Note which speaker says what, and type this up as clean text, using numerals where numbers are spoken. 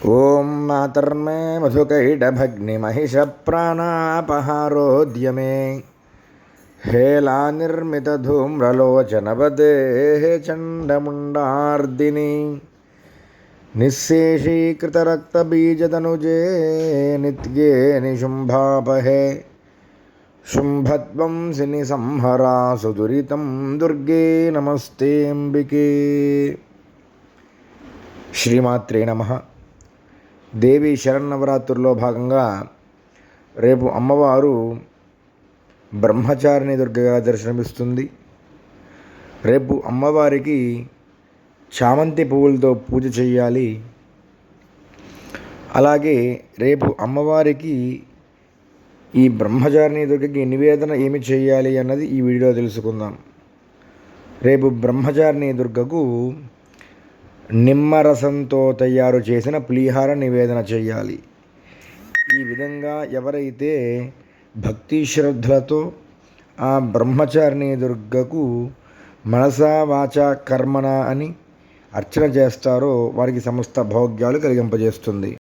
Speaker 1: ఓం మాతర్మే మధుకైటభగ్నిమహిషప్రాణాపహారోద్యమే హేళానిర్మితధూమ్రలోచనవదే చండముండార్దిని నిశ్శేషీకృతరక్తబీజతనుజే నిత్యే నిశుంభాపహే శుంభధ్వంసిని సంహరా సుదురితం దుర్గే నమస్తేంబికే. శ్రీమాత్రే నమః. దేవి శరన్నవరాత్రుల్లో భాగంగా రేపు అమ్మవారు బ్రహ్మచారిణి దుర్గగా దర్శనమిస్తుంది. రేపు అమ్మవారికి చామంతి పువ్వులతో పూజ చేయాలి. అలాగే రేపు అమ్మవారికి ఈ బ్రహ్మచారిణి దుర్గకి నివేదన ఏమి చేయాలి అన్నది ఈ వీడియోలో తెలుసుకుందాం. రేపు బ్రహ్మచారిణి దుర్గకు నిమ్మరసంతో తయారు చేసిన పులిహార నివేదన చేయాలి. ఈ విధంగా ఎవరైతే భక్తి శ్రద్ధలతో ఆ బ్రహ్మచారిణి దుర్గకు మనసా వాచా కర్మణ అని అర్చన చేస్తారో వారికి సమస్త భోగ్యాలు కలిగింపజేస్తుంది.